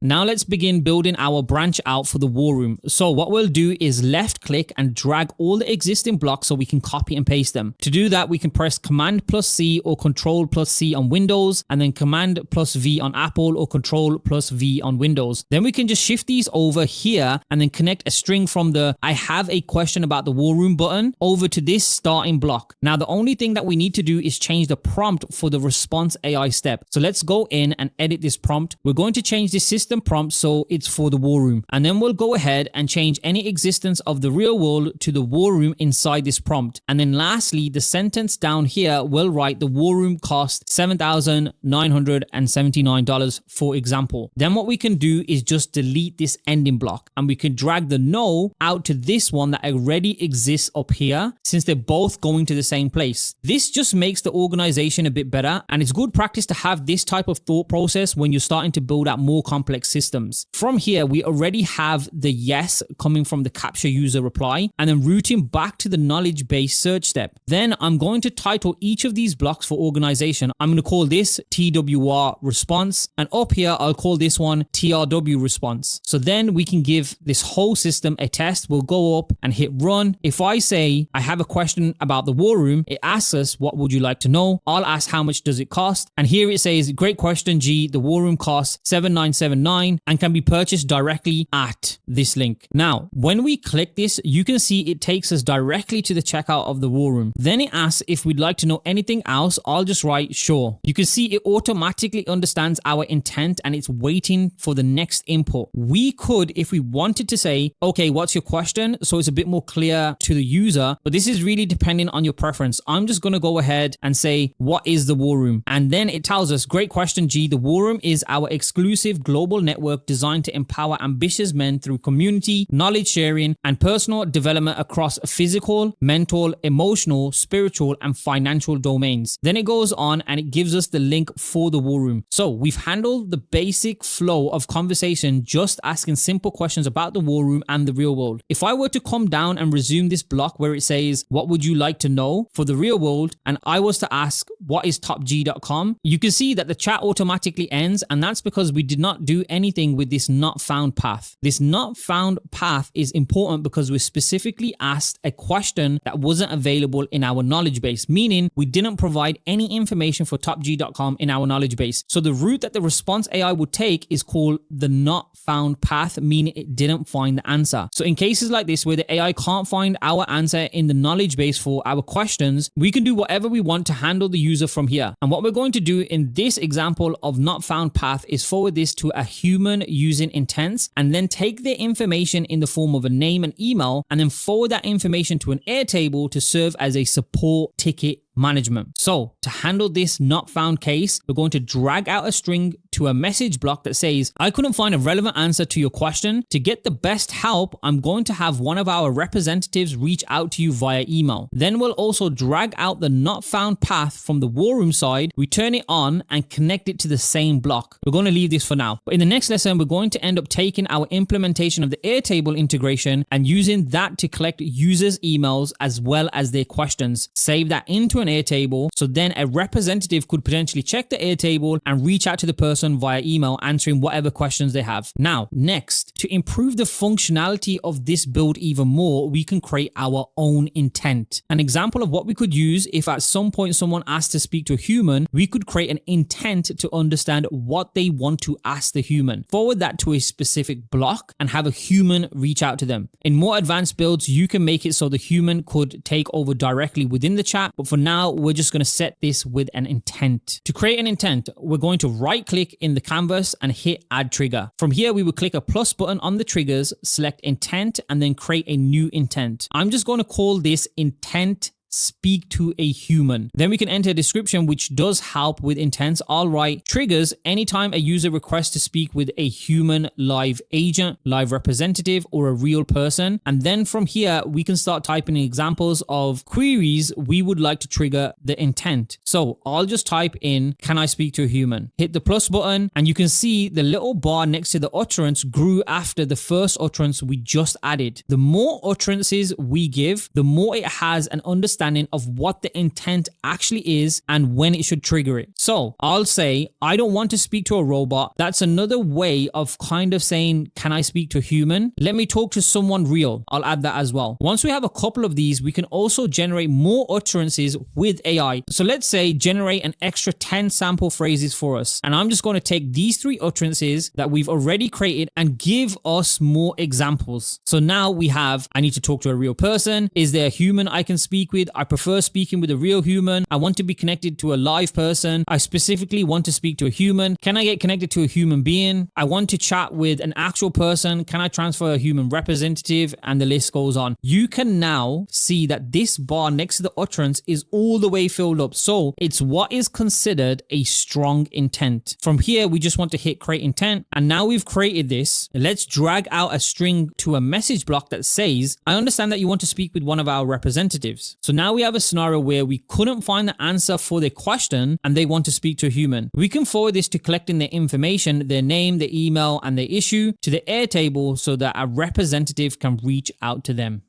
Now let's begin building our branch out for the war room. So what we'll do is left click and drag all the existing blocks so we can copy and paste them. To do that, we can press Command plus C or Control plus C on Windows, and then Command plus V on Apple or Control plus V on Windows. Then we can just shift these over here and then connect a string from the I have a question about the war room button over to this starting block. Now the only thing that we need to do is change the prompt for the response AI step. So let's go in and edit this prompt. We're going to change the system prompt so it's for the war room, and then we'll go ahead and change any existence of the real world to the war room inside this prompt. And then lastly, the sentence down here will write the war room cost $7,979 for example. Then what we can do is just delete this ending block, and we can drag the no out to this one that already exists up here since they're both going to the same place. This just makes the organization a bit better, and it's good practice to have this type of thought process when you're starting to build out more complex systems. From here, we already have the yes coming from the capture user reply, and then routing back to the knowledge base search step. Then I'm going to title each of these blocks for organization. I'm going to call this TWR response, and up here I'll call this one TRW response. So then we can give this whole system a test. We'll go up and hit run. If I say I have a question about the war room, it asks us what would you like to know. I'll ask how much does it cost, and here it says great question G, the war room costs $7,979 and can be purchased directly at this link. Now when we click this, you can see it takes us directly to the checkout of the war room. Then it asks if we'd like to know anything else. I'll just write sure. You can see it automatically understands our intent and it's waiting for the next input. We could, if we wanted to say, okay, what's your question? So it's a bit more clear to the user, but this is really depending on your preference. I'm just going to go ahead and say, what is the war room? And then it tells us, great question G, the war room is our exclusive global network designed to empower ambitious men through community, knowledge sharing, and personal development across physical, mental, emotional, spiritual, and financial domains. Then it goes on and it gives us the link for the war room. So we've handled the basic flow of conversation, just asking simple questions about the war room and the real world. If I were to come down and resume this block where it says, what would you like to know for the real world? And I was to ask, what is topg.com? You can see that the chat automatically ends, and that's because we did not do anything with this not found path. This not found path is important because we specifically asked a question that wasn't available in our knowledge base, meaning we didn't provide any information for topg.com in our knowledge base. So the route that the response AI would take is called the not found path, meaning it didn't find the answer. So in cases like this where the AI can't find our answer in the knowledge base for our questions, we can do whatever we want to handle the user from here. And what we're going to do in this example of not found path is forward this to a human using intents, and then take their information in the form of a name and email, and then forward that information to an Airtable to serve as a support ticket management. So to handle this not found case, we're going to drag out a string to a message block that says, I couldn't find a relevant answer to your question. To get the best help, I'm going to have one of our representatives reach out to you via email. Then we'll also drag out the not found path from the war room side, we turn it on and connect it to the same block. We're going to leave this for now. But in the next lesson, we're going to end up taking our implementation of the Airtable integration and using that to collect users' emails as well as their questions. Save that into an Airtable, so then a representative could potentially check the Airtable and reach out to the person via email answering whatever questions they have. Now, next, to improve the functionality of this build even more, we can create our own intent. An example of what we could use if at some point someone asked to speak to a human, we could create an intent to understand what they want to ask the human. Forward that to a specific block and have a human reach out to them. In more advanced builds, you can make it so the human could take over directly within the chat, but for now, we're just going to set this with an intent. To create an intent, we're going to right click in the canvas and hit add trigger. From here, we will click a plus button on the triggers, select intent, and then create a new intent. I'm just going to call this intent speak to a human. Then we can enter a description which does help with intents. I'll write triggers anytime a user requests to speak with a human live agent, live representative, or a real person. And then from here, we can start typing examples of queries we would like to trigger the intent. So I'll just type in, can I speak to a human? Hit the plus button, and you can see the little bar next to the utterance grew after the first utterance we just added. The more utterances we give, the more it has an understanding understanding of what the intent actually is and when it should trigger it. So I'll say, I don't want to speak to a robot. That's another way of kind of saying, can I speak to a human? Let me talk to someone real. I'll add that as well. Once we have a couple of these, we can also generate more utterances with AI. So let's say generate an extra 10 sample phrases for us. And I'm just going to take these 3 utterances that we've already created and give us more examples. So now we have, I need to talk to a real person. Is there a human I can speak with? I prefer speaking with a real human. I want to be connected to a live person. I specifically want to speak to a human. Can I get connected to a human being? I want to chat with an actual person. Can I transfer a human representative? And the list goes on. You can now see that this bar next to the utterance is all the way filled up. So it's what is considered a strong intent. From here, we just want to hit create intent. And now we've created this. Let's drag out a string to a message block that says, I understand that you want to speak with one of our representatives. So now we have a scenario where we couldn't find the answer for their question and they want to speak to a human. We can forward this to collecting their information, their name, their email, and their issue to the Airtable so that a representative can reach out to them.